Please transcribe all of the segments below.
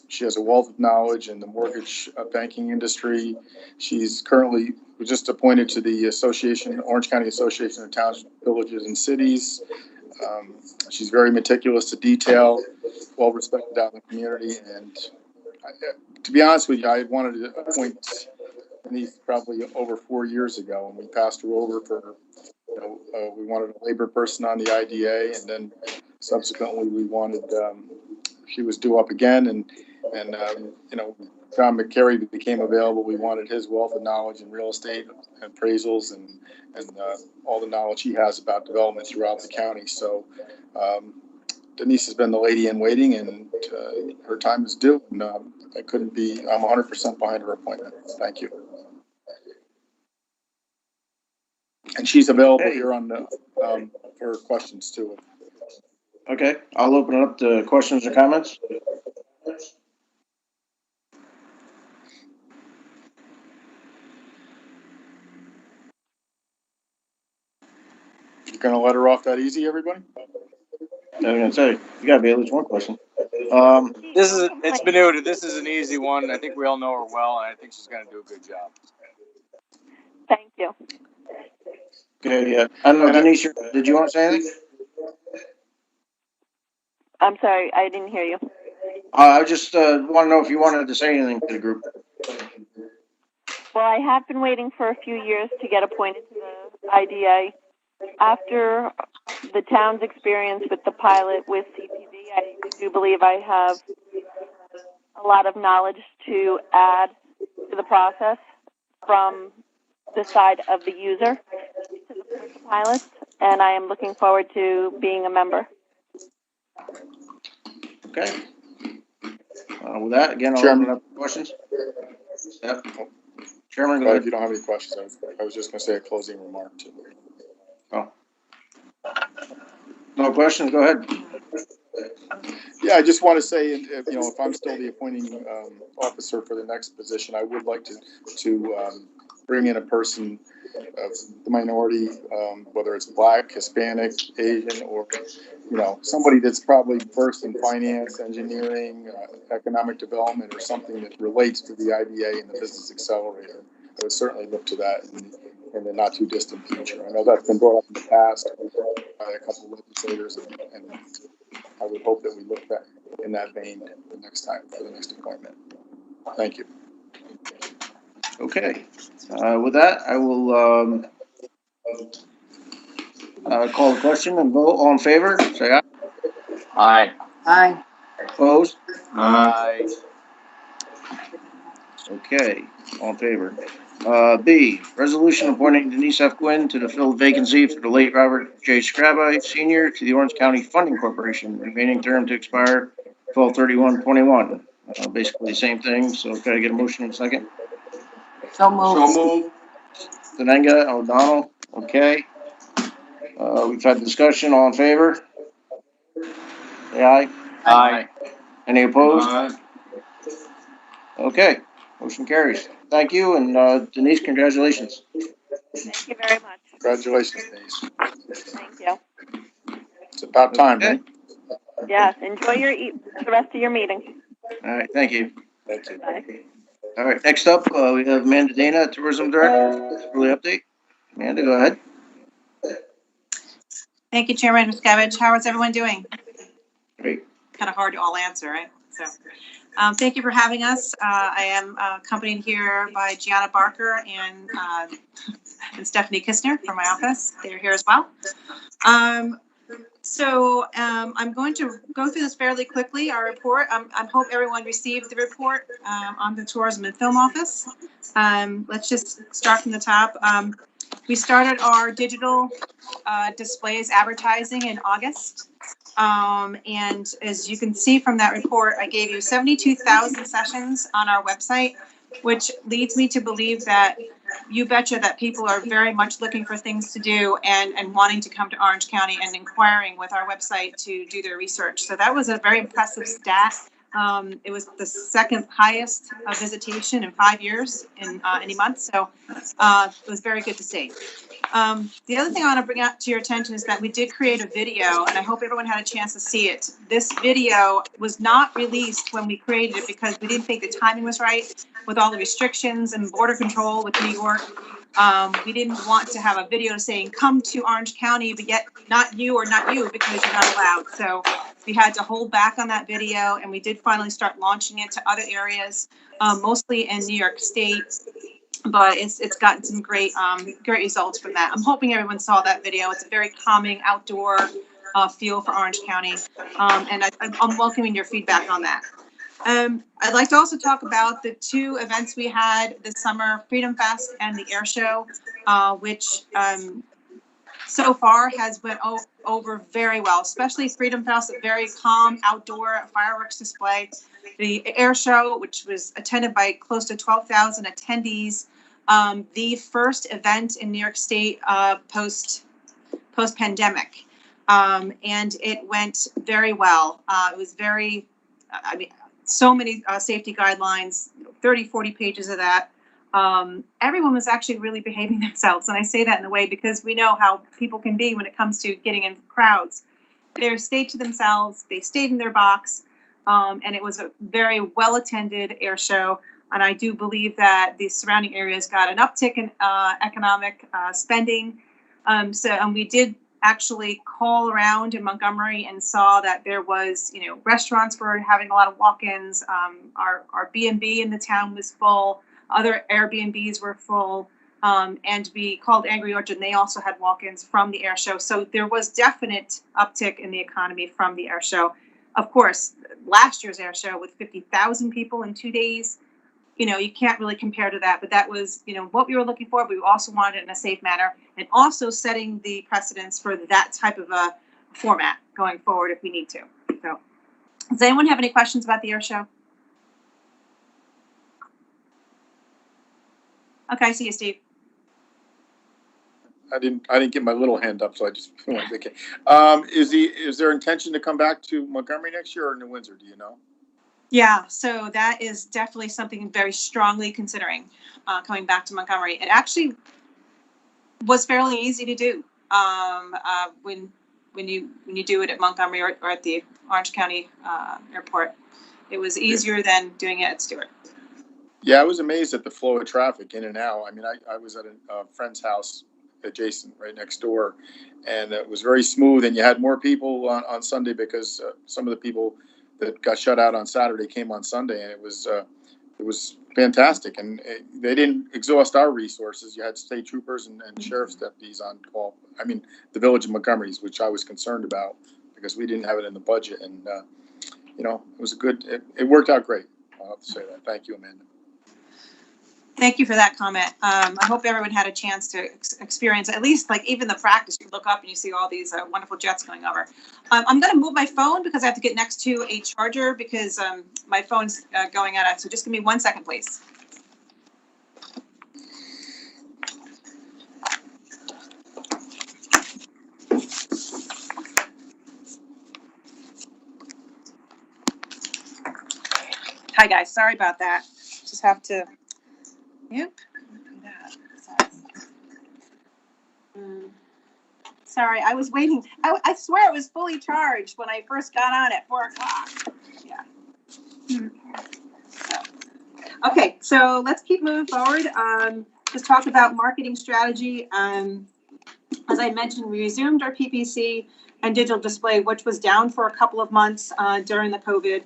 She has a wealth of knowledge in the mortgage banking industry. She's currently just appointed to the Orange County Association of Towns, Villages, and Cities. She's very meticulous to detail, well respected out in the community. And to be honest with you, I wanted to appoint Denise probably over 4 years ago, and we passed her over for, we wanted a labor person on the IDA, and then subsequently we wanted, she was due up again, and John McCary became available. We wanted his wealth of knowledge in real estate appraisals and all the knowledge he has about development throughout the county. So Denise has been the lady in waiting, and her time is due. And I'm 100% behind her appointment. Thank you. And she's available here on the for questions too. Okay, I'll open it up to questions or comments. You're gonna let her off that easy, everybody? I was gonna say, you gotta be at least one question. It's Benuta. This is an easy one. I think we all know her well, and I think she's gonna do a good job. Thank you. Okay, yeah. I don't know, Denise, did you want to say anything? I'm sorry, I didn't hear you. I just want to know if you wanted to say anything to the group. Well, I have been waiting for a few years to get appointed to the IDA. After the town's experience with the pilot with CPV, I do believe I have a lot of knowledge to add to the process from the side of the user to the pilot, and I am looking forward to being a member. Okay. With that, again, I'll open up questions. Yeah. Chairman, go ahead. If you don't have any questions, I was just going to say a closing remark too. Oh. No questions? Go ahead. Yeah, I just want to say, if I'm still the appointing officer for the next position, I would like to bring in a person of the minority, whether it's Black, Hispanic, Asian, or somebody that's probably versed in finance, engineering, economic development, or something that relates to the IDA and the Business Accelerator. I would certainly look to that in the not too distant future. I know that's been brought up in the past by a couple of legislators, and I would hope that we look back in that vein the next time for the next appointment. Thank you. Okay. With that, I will call the question and vote. All in favor, say aye. Aye. Aye. Opposed? Aye. Okay, all in favor. B, resolution appointing Denise F. Gwynn to the filled vacancy for the late Robert J. Scrabbi Sr. to the Orange County Funding Corporation, remaining term to expire 12/31/21. Basically the same thing, so can I get a motion in a second? So moved. Denenga, O'Donnell, okay. We've had discussion, all in favor? Say aye. Aye. Any opposed? Aye. Okay, motion carries. Thank you, and Denise, congratulations. Thank you very much. Congratulations, Denise. Thank you. It's about time, Okay. right? Yes, enjoy the rest of your meeting. All right, thank you. Thank you. Bye. All right, next up, we have Amanda Dana, Tourism Director. Early update. Amanda, go ahead. Thank you, Chairman Miscavige. How is everyone doing? Great. Kind of hard to all answer, right? So, thank you for having us. I am accompanied here by Gianna Barker and Stephanie Kistner from my office. They're here as well. I'm going to go through this fairly quickly, our report. I hope everyone received the report on the Tourism and Film Office. Let's just start from the top. We started our digital displays advertising in August. And as you can see from that report, I gave you 72,000 sessions on our website, which leads me to believe that you betcha that people are very much looking for things to do and wanting to come to Orange County and inquiring with our website to do their research. So that was a very impressive stat. It was the second highest visitation in 5 years in any month. So it was very good to see. The other thing I want to bring out to your attention is that we did create a video, and I hope everyone had a chance to see it. This video was not released when we created it because we didn't think the timing was right with all the restrictions and border control with New York. We didn't want to have a video saying, come to Orange County, but yet not you because you're not allowed. So we had to hold back on that video, and we did finally start launching it to other areas, mostly in New York State. But it's gotten some great results from that. I'm hoping everyone saw that video. It's a very calming outdoor feel for Orange County, and I'm welcoming your feedback on that. I'd like to also talk about the two events we had this summer, Freedom Fest and the Air Show, which so far has went over very well, especially Freedom Fest, a very calm outdoor fireworks display. The Air Show, which was attended by close to 12,000 attendees, the first event in New York State post-pandemic, and it went very well. It was very, so many safety guidelines, 30, 40 pages of that. Everyone was actually really behaving themselves, and I say that in a way because we know how people can be when it comes to getting in crowds. They stayed to themselves, they stayed in their box, and it was a very well-attended air show. And I do believe that the surrounding areas got an uptick in economic spending. And we did actually call around in Montgomery and saw that there was, restaurants were having a lot of walk-ins. Our B&B in the town was full. Other Airbnbs were full. And we called Angry Orchard, and they also had walk-ins from the air show. So there was definite uptick in the economy from the air show. Of course, last year's air show with 50,000 people in 2 days, you can't really compare to that, but that was, what we were looking for. But we also wanted it in a safe manner, and also setting the precedence for that type of a format going forward if we need to. So, does anyone have any questions about the air show? Okay, I see you, Steve. I didn't get my little hand up, so I just went, okay. Is there intention to come back to Montgomery next year or New Windsor? Do you know? Yeah, so that is definitely something very strongly considering coming back to Montgomery. It actually was fairly easy to do when you do it at Montgomery or at the Orange County airport. It was easier than doing it at Stewart. Yeah, I was amazed at the flow of traffic in and out. I mean, I was at a friend's house adjacent, right next door, and it was very smooth. And you had more people on Sunday because some of the people that got shut out on Saturday came on Sunday, and it was fantastic. And they didn't exhaust our resources. You had state troopers and sheriff's deputies on call. I mean, the village of Montgomery's, which I was concerned about because we didn't have it in the budget. And it was a good. It worked out great. I'll have to say that. Thank you, Amanda. Thank you for that comment. I hope everyone had a chance to experience at least even the practice. You look up and you see all these wonderful jets going over. I'm going to move my phone because I have to get next to a charger because my phone's going out. So just give me 1 second, please. Hi guys, sorry about that. Just have to. Yep. Sorry, I was waiting. I swear it was fully charged when I first got on at 4 o'clock. Yeah. Okay, so let's keep moving forward. Let's talk about marketing strategy. As I mentioned, we resumed our PPC and digital display, which was down for a couple of months during the COVID.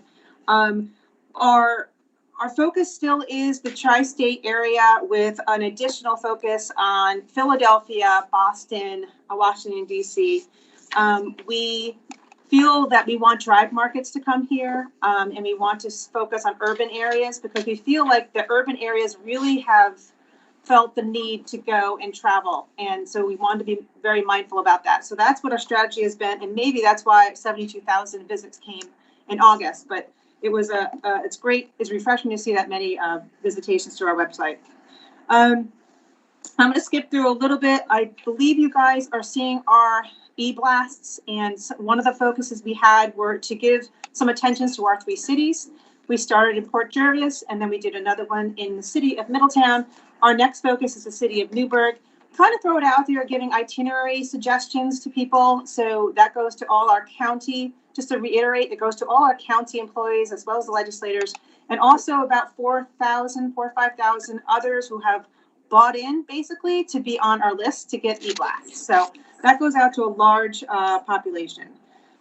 Our focus still is the tri-state area with an additional focus on Philadelphia, Boston, Washington, D.C. We feel that we want drive markets to come here, and we want to focus on urban areas because we feel like the urban areas really have felt the need to go and travel. And so we want to be very mindful about that. So that's what our strategy has been. And maybe that's why 72,000 visits came in August. But it was it's great. It's refreshing to see that many visitations to our website. I'm going to skip through a little bit. I believe you guys are seeing our e-blasts, and one of the focuses we had were to give some attention to our 3 cities. We started in Port Jervis, and then we did another one in the city of Middletown. Our next focus is the city of Newburgh. Kind of throw it out there, giving itinerary suggestions to people. So that goes to all our county, just to reiterate, it goes to all our county employees as well as the legislators, and also about 4,000 or 5,000 others who have bought in basically to be on our list to get e-blasts. So that goes out to a large population.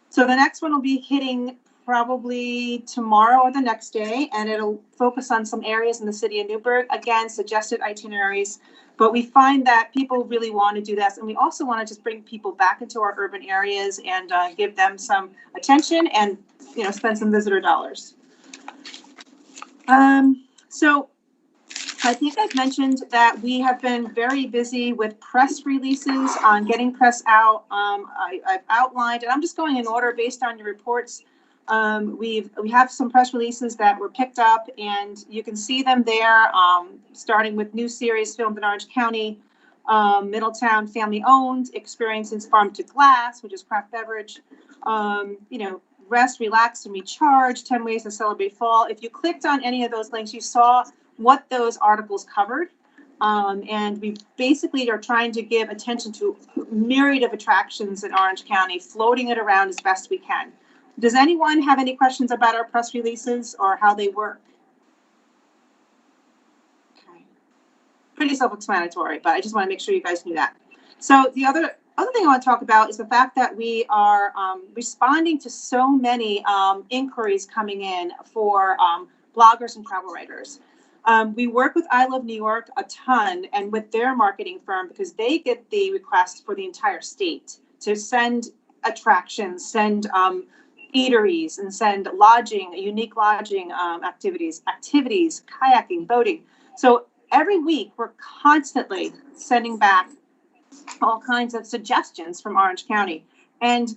So the next one will be hitting probably tomorrow or the next day, and it'll focus on some areas in the city of Newburgh. Again, suggested itineraries, but we find that people really want to do this, and we also want to just bring people back into our urban areas and give them some attention and, you know, spend some visitor dollars. So I think I've mentioned that we have been very busy with press releases on getting press out. I've outlined, and I'm just going in order based on your reports. We have some press releases that were picked up, and you can see them there, starting with new series filmed in Orange County, Middletown family owned, Experiences Farm to Glass, which is craft beverage, you know, Rest, Relax, and Recharge, 10 Ways to Celebrate Fall. If you clicked on any of those links, you saw what those articles covered. And we basically are trying to give attention to a myriad of attractions in Orange County, floating it around as best we can. Does anyone have any questions about our press releases or how they work? Okay. Pretty self-explanatory, but I just want to make sure you guys knew that. So the other thing I want to talk about is the fact that we are responding to so many inquiries coming in for bloggers and travel writers. We work with I Love New York a ton and with their marketing firm because they get the request for the entire state to send attractions, send eateries, and send lodging, unique lodging activities, kayaking, boating. So every week we're constantly sending back all kinds of suggestions from Orange County. And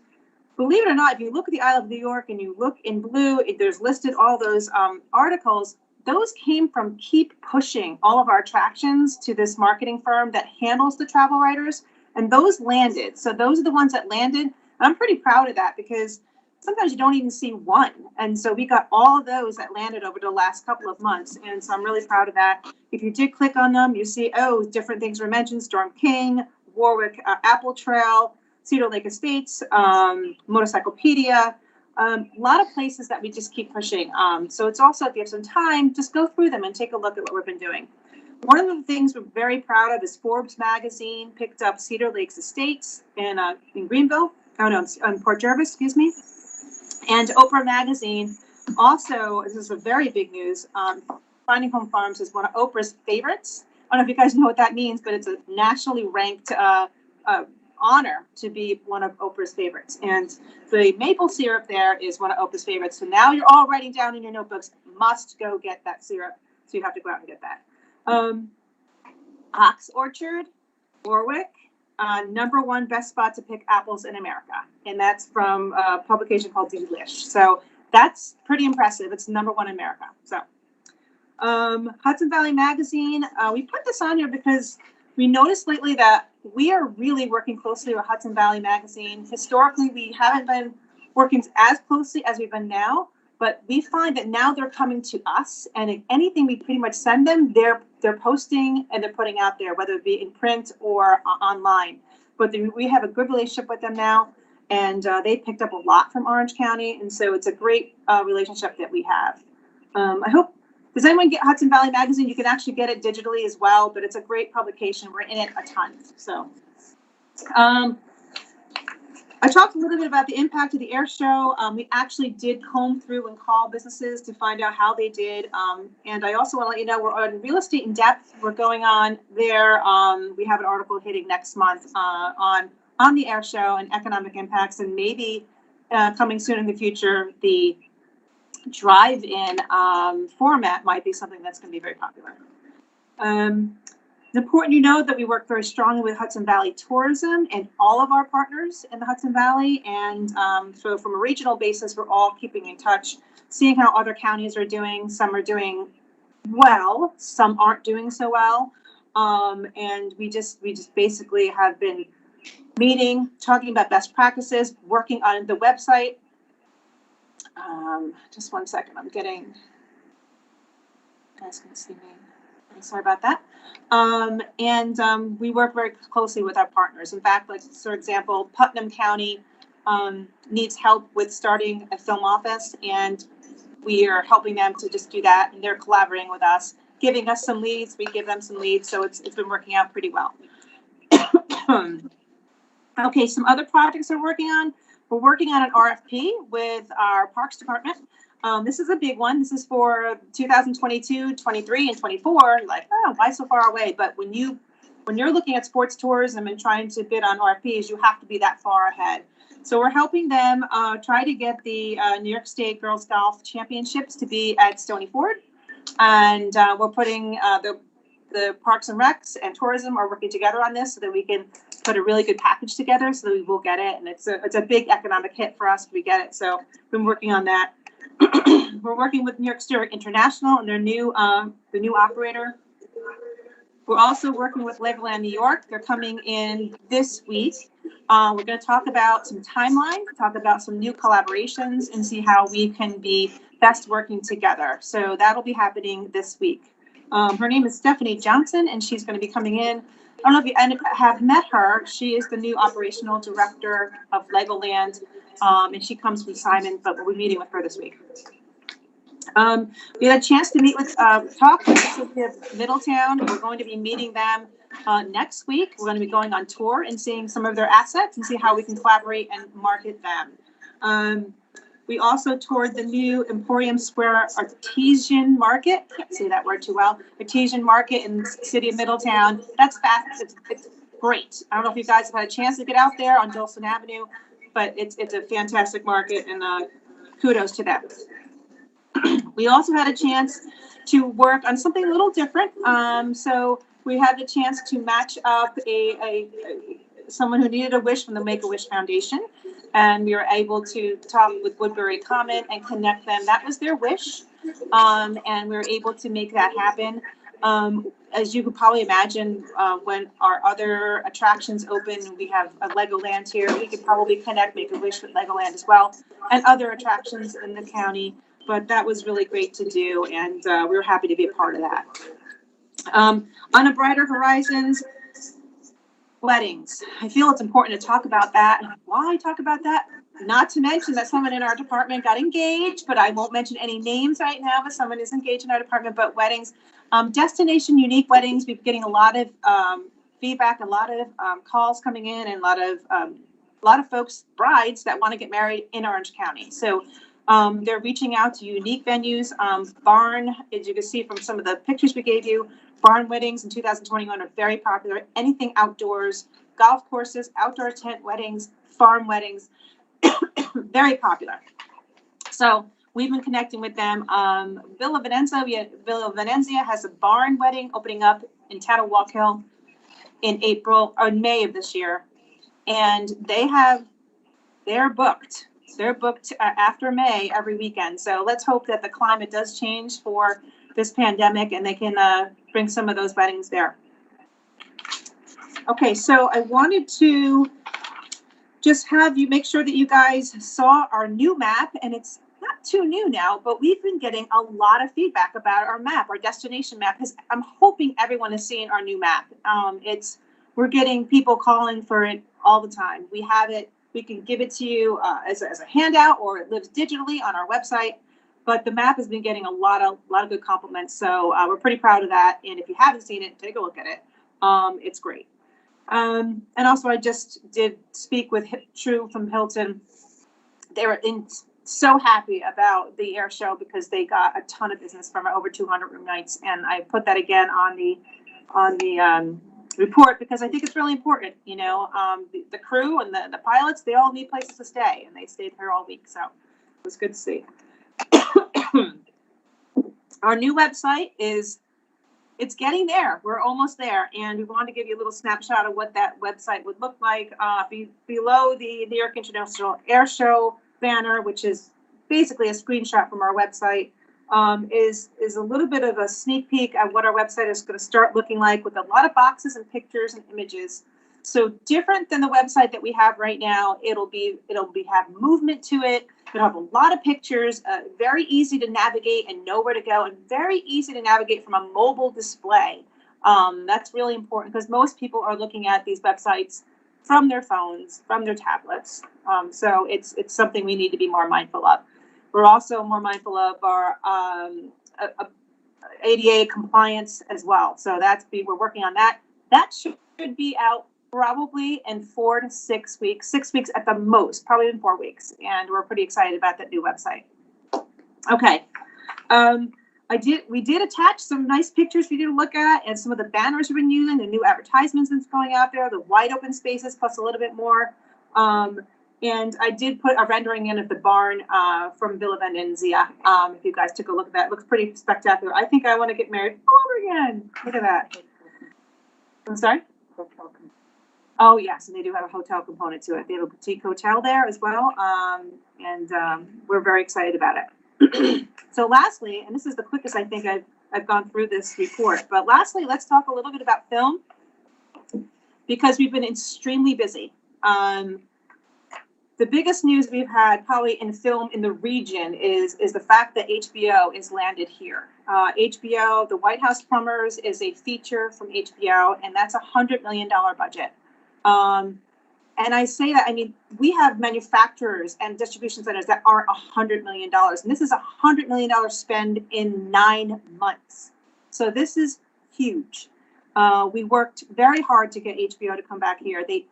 believe it or not, if you look at the I Love New York and you look in blue, there's listed all those articles. Those came from Keep Pushing, all of our attractions, to this marketing firm that handles the travel writers, and those landed. So those are the ones that landed. And I'm pretty proud of that because sometimes you don't even see one. And so we got all of those that landed over the last couple of months. And so I'm really proud of that. If you did click on them, you see, oh, different things were mentioned: Storm King, Warwick Apple Trail, Cedar Lake Estates, Motorcyclepedia. A lot of places that we just keep pushing. So it's also, if you have some time, just go through them and take a look at what we've been doing. One of the things we're very proud of is Forbes magazine picked up Cedar Lakes Estates in Greenville. Oh no, in Port Jervis, excuse me. And Oprah magazine also, this is a very big news. Finding Home Farms is one of Oprah's favorites. I don't know if you guys know what that means, but it's a nationally ranked honor to be one of Oprah's favorites. And the maple syrup there is one of Oprah's favorites. So now you're all writing down in your notebooks, must go get that syrup. So you have to go out and get that. Ox Orchard, Warwick, #1 best spot to pick apples in America. And that's from a publication called Delish. So that's pretty impressive. It's #1 in America. So Hudson Valley Magazine, we put this on here because we noticed lately that we are really working closely with Hudson Valley Magazine. Historically, we haven't been working as closely as we've been now, but we find that now they're coming to us, and anything we pretty much send them, they're posting and they're putting out there, whether it be in print or online. But we have a good relationship with them now, and they picked up a lot from Orange County, and so it's a great relationship that we have. I hope. Does anyone get Hudson Valley Magazine? You can actually get it digitally as well, but it's a great publication. We're in it a ton. So I talked a little bit about the impact of the air show. We actually did comb through and call businesses to find out how they did. And I also want to let you know we're on Real Estate in Depth. We're going on there. We have an article hitting next month on the air show and economic impacts, and maybe coming soon in the future, the drive-in format might be something that's going to be very popular. It's important you know that we work very strongly with Hudson Valley Tourism and all of our partners in the Hudson Valley. And so from a regional basis, we're all keeping in touch, seeing how other counties are doing. Some are doing well, some aren't doing so well. And we just basically have been meeting, talking about best practices, working on the website. Just 1 second, you guys can see me. I'm sorry about that. We work very closely with our partners. In fact, like, for example, Putnam County needs help with starting a film office, and we are helping them to just do that, and they're collaborating with us, giving us some leads, we give them some leads, so it's been working out pretty well. Okay, some other projects we're working on. We're working on an RFP with our Parks Department. This is a big one. This is for 2022, 23, and 24. Like, oh, why so far away? But when you're looking at sports tourism and trying to bid on RFPs, you have to be that far ahead. So we're helping them try to get the New York State Girls Golf Championships to be at Stony Ford. And we're putting the Parks and Recs and tourism are working together on this so that we can put a really good package together so that we will get it. And it's a big economic hit for us if we get it. So we've been working on that. We're working with New York State International and their new the new operator. We're also working with Legoland New York. They're coming in this week. We're going to talk about some timeline, talk about some new collaborations, and see how we can be best working together. So that'll be happening this week. Her name is Stephanie Johnson, and she's going to be coming in. I don't know if you have met her. She is the new operational director of Legoland, and she comes from Simon, but we'll be meeting with her this week. We had a chance to meet with talk with the city of Middletown. We're going to be meeting them next week. We're going to be going on tour and seeing some of their assets and see how we can collaborate and market them. We also toured the new Emporium Square Artesian Market. Can't say that word too well. Artesian Market in the city of Middletown. That's fast. It's great. I don't know if you guys have had a chance to get out there on Dolson Avenue, but it's a fantastic market, and kudos to them. We also had a chance to work on something a little different. So we had the chance to match up someone who needed a wish from the Make-A-Wish Foundation. And we were able to talk with Woodbury Common and connect them. That was their wish. And we were able to make that happen. As you could probably imagine, when our other attractions open, we have a Legoland here. We could probably connect Make-A-Wish with Legoland as well, and other attractions in the county. But that was really great to do, and we were happy to be a part of that. On a brighter horizons, weddings. I feel it's important to talk about that. Why talk about that? Not to mention that someone in our department got engaged, but I won't mention any names right now, but someone is engaged in our department. But weddings, destination unique weddings, we've been getting a lot of feedback, a lot of calls coming in, and a lot of folks, brides that want to get married in Orange County. So they're reaching out to unique venues. Barn, as you can see from some of the pictures we gave you, barn weddings in 2021 are very popular. Anything outdoors, golf courses, outdoor tent weddings, farm weddings, very popular. So we've been connecting with them. Villa Venezia has a barn wedding opening up in Tattlewalk Hill in April or May of this year, and they're booked. They're booked after May every weekend. So let's hope that the climate does change for this pandemic and they can bring some of those weddings there. Okay, so I wanted to just have you make sure that you guys saw our new map, and it's not too new now, but we've been getting a lot of feedback about our map, our destination map, because I'm hoping everyone is seeing our new map. We're getting people calling for it all the time. We have it. We can give it to you as a handout, or it lives digitally on our website. But the map has been getting a lot of good compliments, so we're pretty proud of that. And if you haven't seen it, take a look at it. It's great. And also, I just did speak with True from Hilton. They were so happy about the air show because they got a ton of business from over 200 room nights, and I put that again on the report because I think it's really important. You know, the crew and the pilots, they all need places to stay, and they stayed here all week, so it was good to see. Our new website it's getting there. We're almost there, and we want to give you a little snapshot of what that website would look like. Below the New York International Air Show banner, which is basically a screenshot from our website, is a little bit of a sneak peek at what our website is going to start looking like, with a lot of boxes and pictures and images. So different than the website that we have right now, it'll have movement to it. It'll have a lot of pictures, very easy to navigate and know where to go, and very easy to navigate from a mobile display. That's really important because most people are looking at these websites from their phones, from their tablets. So it's something we need to be more mindful of. We're also more mindful of our ADA compliance as well. So we're working on that. That should be out probably in 4 to 6 weeks, 6 weeks at the most, probably in 4 weeks. And we're pretty excited about that new website. Okay. We did attach some nice pictures for you to look at, and some of the banners we've been using, the new advertisements that's going out there, the wide open spaces, plus a little bit more. And I did put a rendering in of the barn from Villa Venezia. If you guys took a look at that, it looks pretty spectacular. I think I want to get married all over again. Look at that. I'm sorry? Oh, yes, and they do have a hotel component to it. They have a boutique hotel there as well, and we're very excited about it. So lastly, and this is the quickest I think I've gone through this report, but lastly, let's talk a little bit about film, because we've been extremely busy. The biggest news we've had probably in film in the region is the fact that HBO is landed here. HBO, The White House Plumbers, is a feature from HBO, and that's $100 million budget. And I say that, I mean, we have manufacturers and distribution centers that aren't $100 million. And this is $100 million spend in 9 months. So this is huge. We worked very hard to get HBO to come back here. They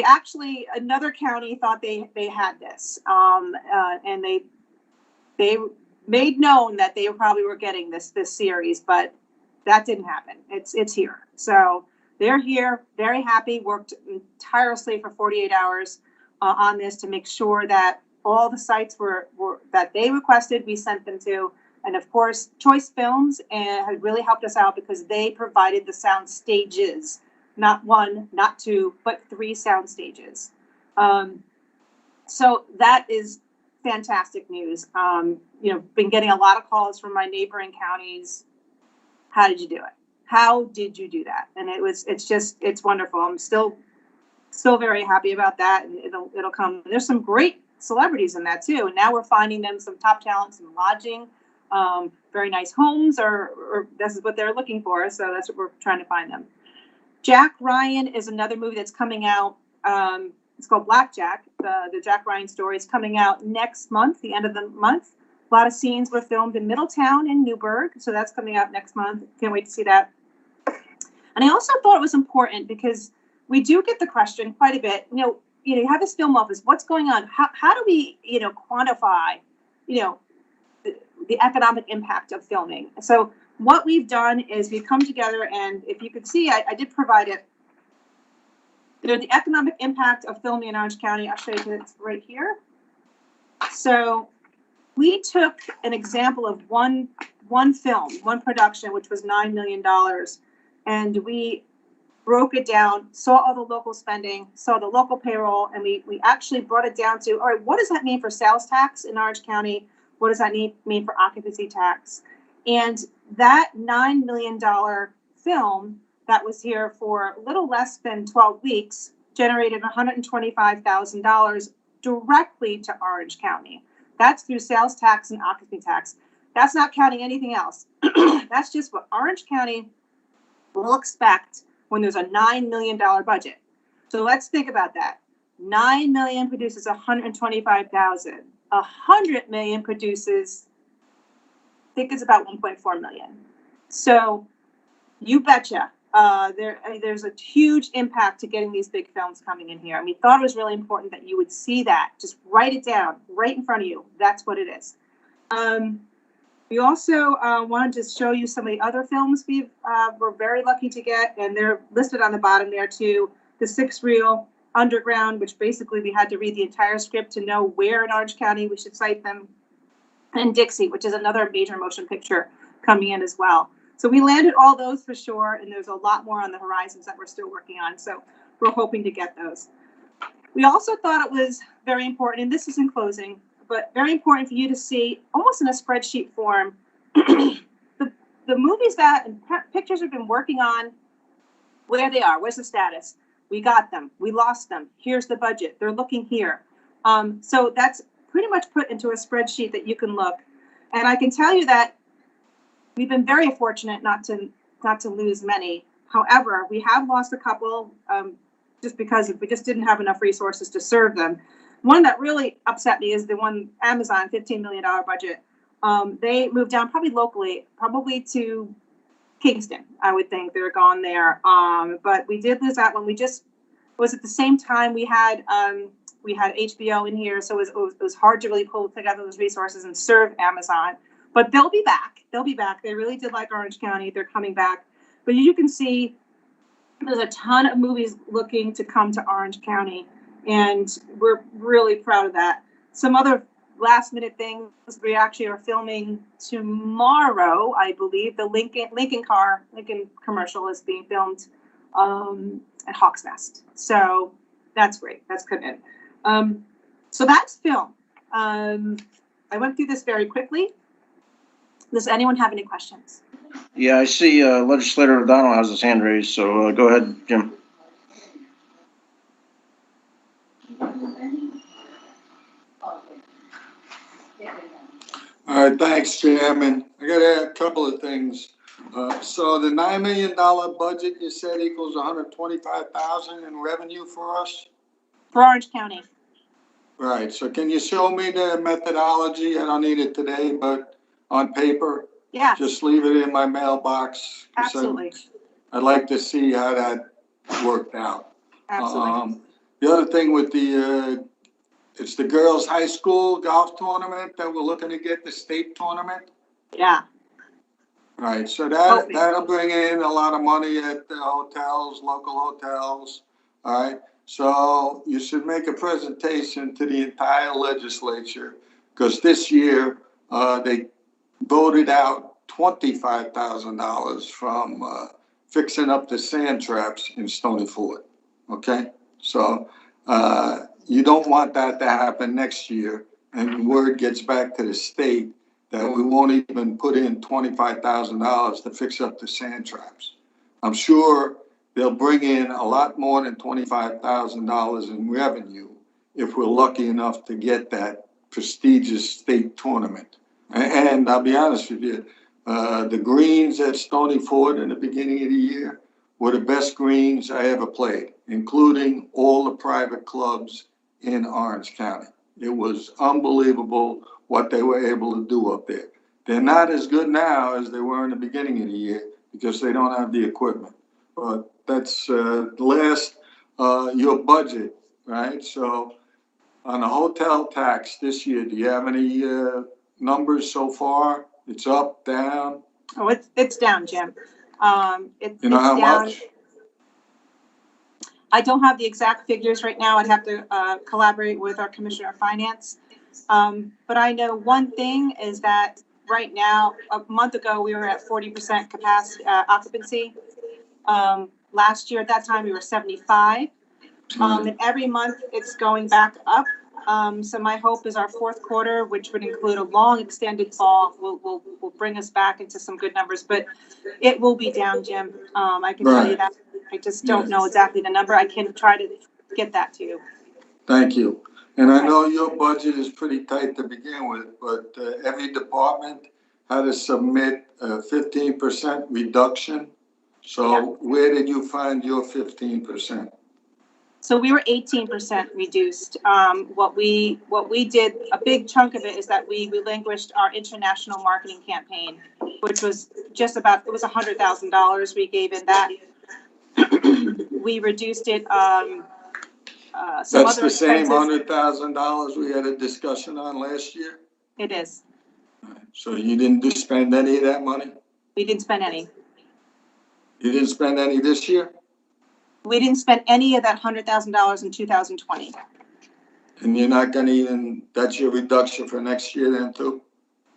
actually, another county thought they had this. And they made known that they probably were getting this series, but that didn't happen. It's here. So they're here, very happy, worked tirelessly for 48 hours on this to make sure that all the sites were that they requested, we sent them to. And of course, Choice Films had really helped us out because they provided the sound stages, not 1, not 2, but 3 sound stages. So that is fantastic news. Been getting a lot of calls from my neighboring counties. How did you do it? How did you do that? And it's wonderful. I'm still very happy about that, and it'll come. There's some great celebrities in that too, and now we're finding them some top talent, some lodging, very nice homes, or this is what they're looking for. So that's what we're trying to find them. Jack Ryan is another movie that's coming out. It's called Blackjack. The Jack Ryan story is coming out next month, the end of the month. A lot of scenes were filmed in Middletown and Newburgh, so that's coming out next month. Can't wait to see that. And I also thought it was important because we do get the question quite a bit. You have this film office. What's going on? How do we, quantify, the economic impact of filming? So what we've done is we've come together, and if you could see, I did provide it. The economic impact of filming in Orange County. I'll show you it's right here. So we took an example of one film, one production, which was $9 million. And we broke it down, saw all the local spending, saw the local payroll, and we actually brought it down to, all right, what does that mean for sales tax in Orange County? What does that mean for occupancy tax? And that $9 million film that was here for a little less than 12 weeks generated $125,000 directly to Orange County. That's through sales tax and occupancy tax. That's not counting anything else. That's just what Orange County will expect when there's a $9 million budget. So let's think about that. 9 million produces 125,000. 100 million produces, I think it's about 1.4 million. So you betcha. There's a huge impact to getting these big films coming in here. And we thought it was really important that you would see that. Just write it down right in front of you. That's what it is. We also wanted to show you some of the other films we're very lucky to get, and they're listed on the bottom there too. The 6-reel Underground, which basically we had to read the entire script to know where in Orange County we should cite them, and Dixie, which is another major motion picture coming in as well. So we landed all those for sure, and there's a lot more on the horizons that we're still working on. So we're hoping to get those. We also thought it was very important, and this is in closing, but very important for you to see, almost in a spreadsheet form, the movies that and pictures we've been working on, where they are, where's the status? We got them, we lost them, here's the budget, they're looking here. So that's pretty much put into a spreadsheet that you can look. And I can tell you that we've been very fortunate not to lose many. However, we have lost a couple just because we just didn't have enough resources to serve them. One that really upset me is the one Amazon $15 million budget. They moved down probably locally, probably to Kingston. I would think they're gone there. But we did lose that one. We just was at the same time we had HBO in here, so it was hard to really pull together those resources and serve Amazon. But they'll be back. They'll be back. They really did like Orange County. They're coming back. But you can see there's a ton of movies looking to come to Orange County, and we're really proud of that. Some other last minute things, we actually are filming tomorrow, I believe. The Lincoln commercial is being filmed at Hawks Nest. So that's great. That's good. So that's film. I went through this very quickly. Does anyone have any questions? Yeah, I see Legislator O'Donnell has his hand raised, so go ahead, Jim. All right, thanks, Chairman. I got to add a couple of things. So the $9 million budget you said equals $125,000 in revenue for us? For Orange County. Right. So can you show me the methodology? I don't need it today, but on paper? Yeah. Just leave it in my mailbox. Absolutely. I'd like to see how that worked out. Absolutely. The other thing with it's the girls' high school golf tournament that we're looking to get the state tournament. Yeah. Right, so that'll bring in a lot of money at the hotels, local hotels. All right, so you should make a presentation to the entire legislature, because this year they voted out $25,000 from fixing up the sand traps in Stony Fort. Okay, so you don't want that to happen next year, and word gets back to the state that we won't even put in $25,000 to fix up the sand traps. I'm sure they'll bring in a lot more than $25,000 in revenue if we're lucky enough to get that prestigious state tournament. And I'll be honest with you, the greens at Stony Fort in the beginning of the year were the best greens I ever played, including all the private clubs in Orange County. It was unbelievable what they were able to do up there. They're not as good now as they were in the beginning of the year because they don't have the equipment. But that's your budget, right? So on the hotel tax this year, do you have any numbers so far? It's up, down? Oh, it's down, Jim. You know how much? I don't have the exact figures right now. I'd have to collaborate with our Commissioner of Finance. But I know one thing is that right now, a month ago, we were at 40% capacity occupancy. Last year at that time, we were 75. And every month it's going back up. So my hope is our fourth quarter, which would include a long extended fall, will bring us back into some good numbers, but it will be down, Jim. I can tell you that. I just don't know exactly the number. I can try to get that to you. Thank you. And I know your budget is pretty tight to begin with, but every department had to submit a 15% reduction. So where did you find your 15%? So we were 18% reduced. What we did, a big chunk of it is that we relinquished our international marketing campaign, which was just about, it was $100,000 we gave in that. We reduced it. That's the same $100,000 we had a discussion on last year? It is. So you didn't spend any of that money? We didn't spend any. You didn't spend any this year? We didn't spend any of that $100,000 in 2020. And you're not going to even, that's your reduction for next year then too?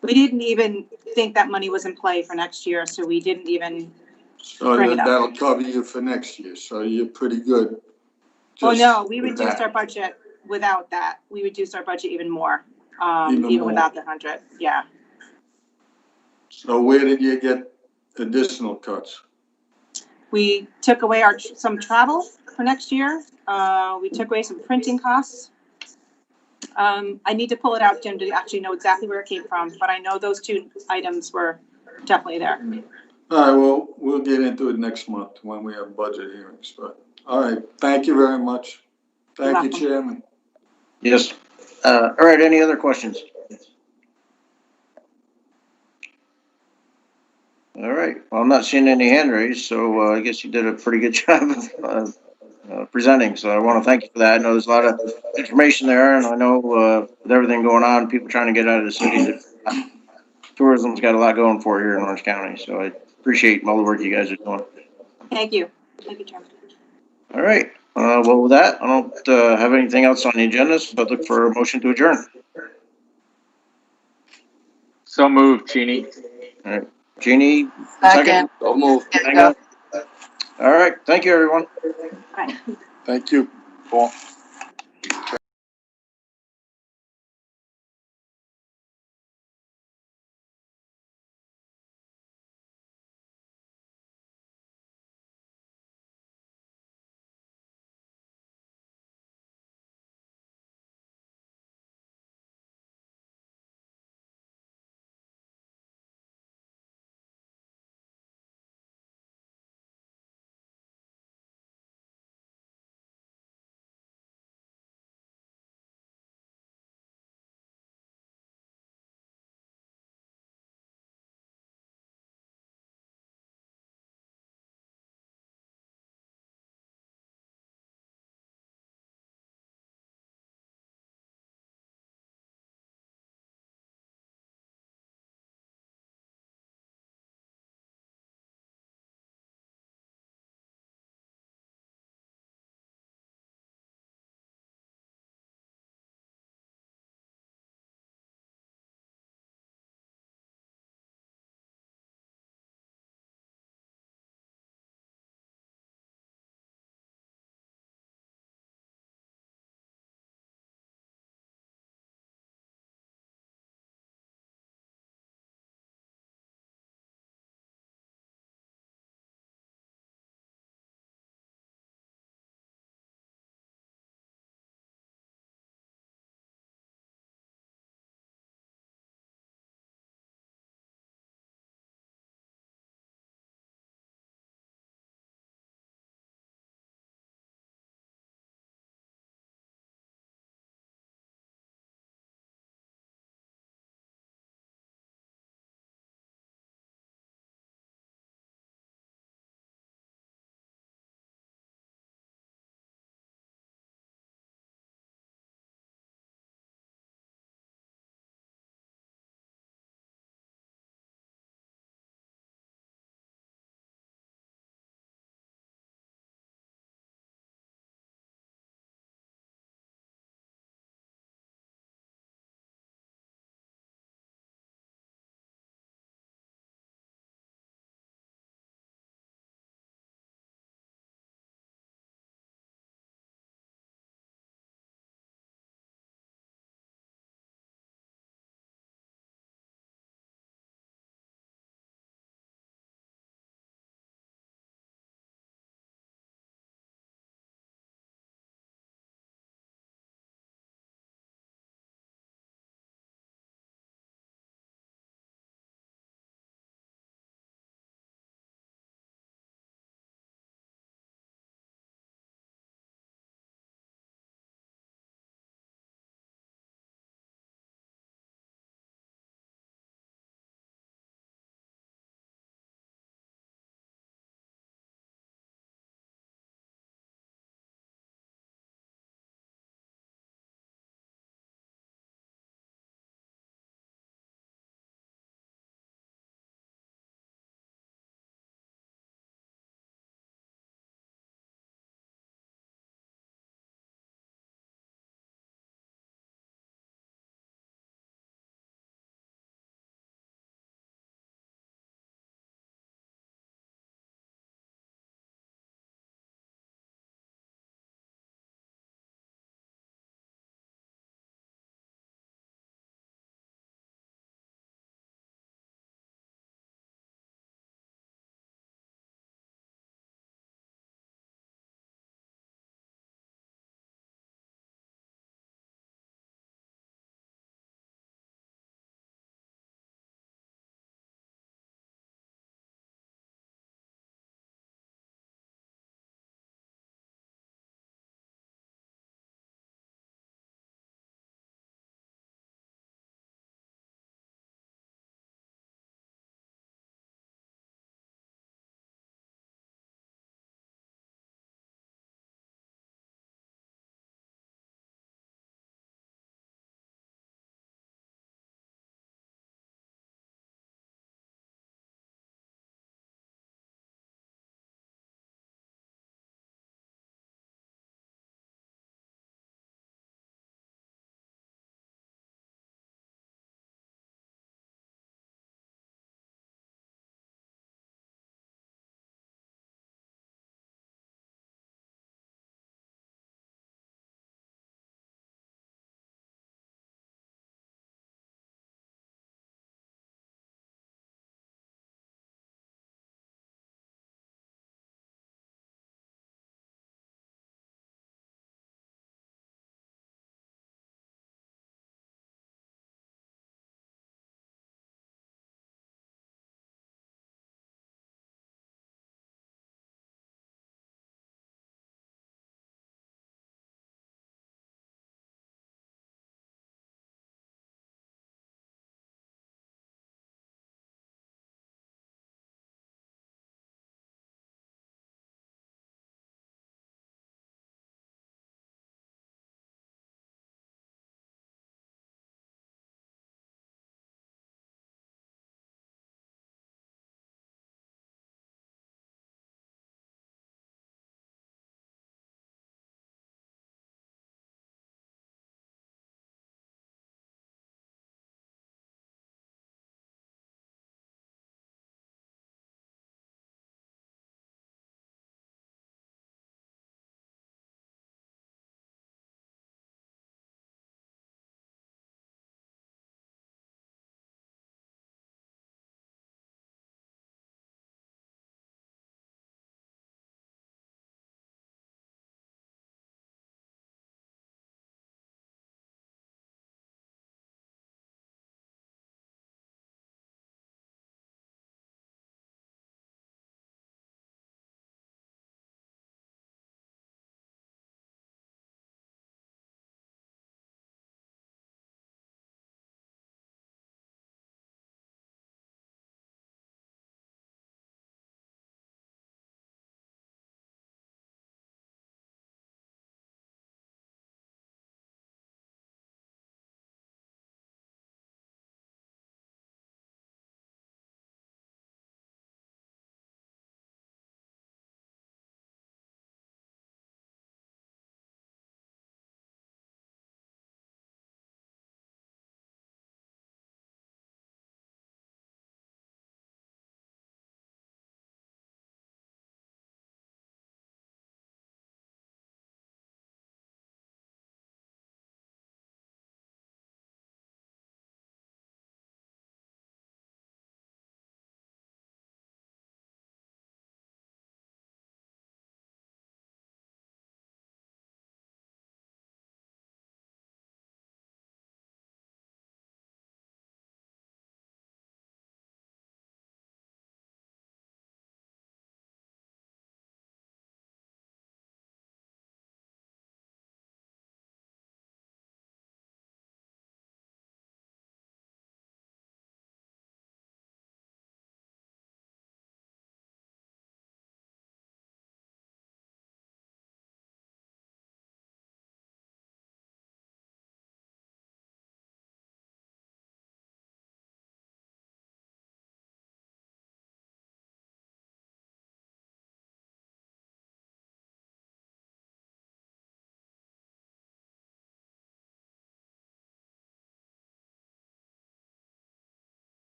We didn't even think that money was in play for next year, so we didn't even bring it up. That'll cover you for next year, so you're pretty good. Oh no, we reduced our budget without that. We reduced our budget even more. Even more. without the 100, yeah. So where did you get additional cuts? We took away some travel for next year. We took away some printing costs. I need to pull it out, Jim, to actually know exactly where it came from, but I know those two items were definitely there. All right, well, we'll get into it next month when we have budget hearings, but, all right, thank you very much. Thank you, welcome. Chairman. Yes. All right, any other questions? All right, well, I'm not seeing any hand raised, so I guess you did a pretty good job of presenting, so I want to thank you for that. I know there's a lot of information there, and I know with everything going on, people trying to get out of the city, tourism's got a lot going for here in Orange County, so I appreciate all the work you guys are doing. Thank you. Thank you, Chairman. All right, well, with that, I don't have anything else on the agenda, so I'd look for a motion to adjourn. So moved, Cheney. All right, Jeannie, Second. So move. Hang on. All right, thank you, everyone. Bye. Thank you, Paul.